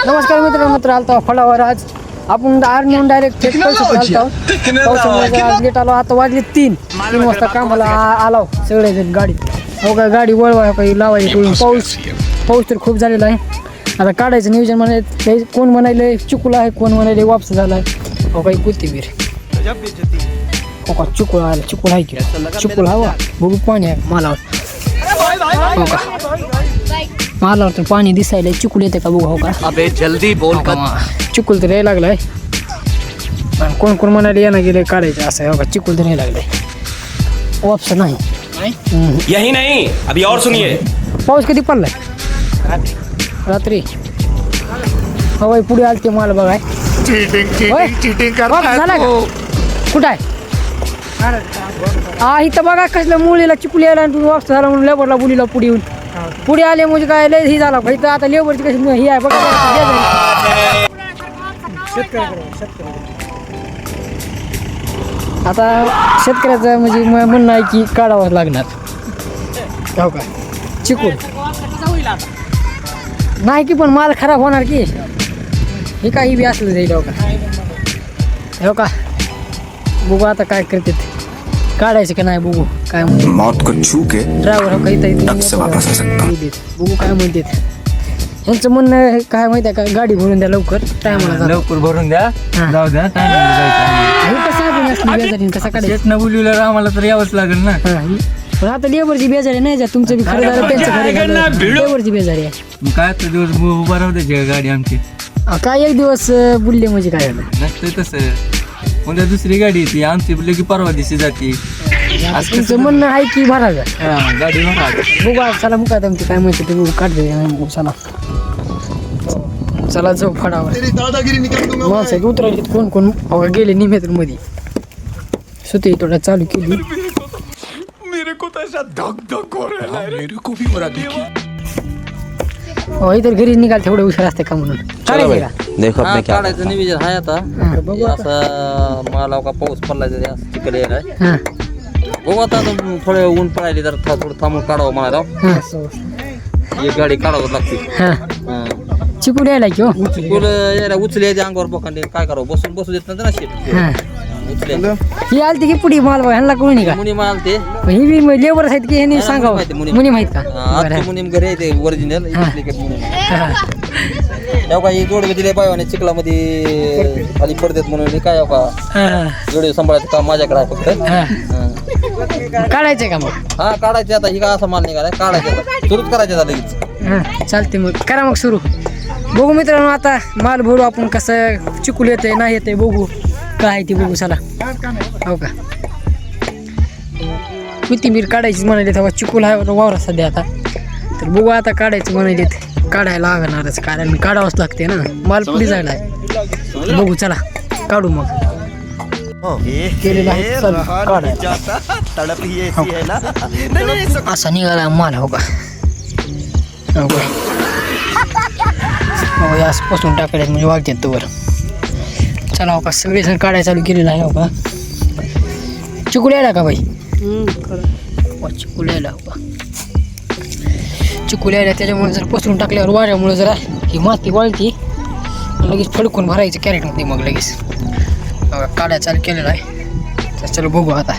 नमस्कार मित्र आलतो फळावर आज आपण आर्मी डायरेक्ट लेट आलो. आता वाजले 3 वाजता कामाला आलो सगळे गाडीत. हो का गाडी वळवा काही लावायची. पाऊस तर खूप झालेला आहे. आता काढायचं नियोजन म्हणाले. कोण म्हणाले चिकुला आहे, कोण म्हणाले वापस झालाय. हो काही कोथिंबीर हो का चिकुला आला. चिकुल आहे की चिकुल हवा बघू पाणी आहे मालावर. हो का मालावर तर पाणी दिसायला. चिकुल येते का बघू. हो का अबे जल्दी बोल का चिकुल तर यायला लागलाय. कोण कोण म्हणाले येणं गेले काढायचं असं आहे. हो का चिकुल तर यायला लागलाय. वापस नाही. यही नहीं अभी और सुनिए. पाऊस कधी पडलाय रात्री. हवाई पुढे आलते माल बघाय. चीटिंग झाला का कुठं आहे हा इथं बघा कसलं मुलीला चिकुल यायला आणि तुम्ही वापस झाला म्हणून लेबरला बुलीला पुढे येऊन पुढे आले म्हणजे काय लय ही झाला. इथं आता लेबरची कशी ही आहे बघा. आता शेतकऱ्याचं म्हणजे म्हणणं आहे की काढावं लागणार. हो का चिकूल नाही की पण माल खराब होणार की हे काही बी असलं जाईल. हो का हो का बघू आता काय करते काढायचं का नाही बघू काय म्हणते. मौत को छू के ड्रायव्हर हो काही बघू काय म्हणते. यांचं म्हणणं काय माहिती आहे का गाडी भरून द्या लवकर टायमाला लवकर भरून द्या जाऊ द्या कसा काढायचं नवलीला आम्हाला तर यावंच लागेल ना. पण आता लेबरची बेजारी नाही जा. तुमचं बी खरं झालं त्यांचं खरं झालं. लेबरची बेजारी आहे. काय तर दिवस उभा राहू द्यायची गाडी आमची. काय एक दिवस बुलले म्हणजे काय झालं नसतंय तसं. उद्या दुसरी गाडी येते आमची की परवा दिवशी जाते. तुमचं म्हणणं आहे की भरायचं गाडी भरा बघू आज चला मुका तुमची काय माहिती ते बघू काढते. चला चला जाऊ फडावर. माणसं उतरायचे कोण कोण गेले निमेत्र मध्ये सुते थोडा चालू केली. मेरे को तो ऐसा धक धक हो रहा है. मेरे को भी बड़ा दुखी. हो इतर घरी निघाल तेवढं उशीर असते का म्हणून काढायचं का देखो अपने क्या काढायचं नियोजन आहे आता. असं मला का पाऊस पडला तरी असं चिकल यायला हां बघू आता. थोडे ऊन पडायली तर थोडं थांबून काढावं मला. एक गाडी काढावं लागते. हां चिकून यायला की हो चिकूल यायला उचले अंगावर पकडले काय करावं. बसू देत नाही ना शेत हां उचले. ही आलती की पुढी माल बघा ह्यांना कोणी का मुनीम आलते. ही बी लेबर आहेत की ह्यांनी सांगावं मुनी माहित का आजचे मुनीम घरी येते ओरिजिनल मुनीम. तेव्हा ही जोडवे दिले पाहिजे चिखलामध्ये खाली पडतात म्हणून काय जोडवे सांभाळायचं काम माझ्याकडे आहे फक्त. काढायचंय का मग हा काढायचे आता. ही का असं माल निघालाय काढायचं आता सुरूच करायचं आता लगेच. हां चालते मग करा मग सुरू. बघू मित्रांनो आता माल भरू आपण. कसं चिकूल येते नाही येते बघू काय ते बघू चला. हो का कोथिंबीर काढायची म्हणाले तेव्हा चिकूल आहे वावरा सध्या आता. तर बघू आता काढायचं म्हणाले काढायला लागणारच कारण काढावंच लागते ना. माल पुढे जायला आहे. बघू चला काढू मग. केलेला आहे असा निघाला माल. हो का हो का हो यापासून टाकायला म्हणजे वागतात तोवर. चला हो का सगळेजण काढायला चालू केलेलं आहे. हो का चिकूल यायला का बाई चिकूल यायला. हो का चिकूल यायला त्याच्यामुळे जर पसरून टाकल्यावर वाऱ्यामुळे जरा ही माती वाळती लगेच फडकून भरायचं कॅरेटमध्ये. मग लगेच काढायला चालू केलेलं आहे. तर चलो बघू आता.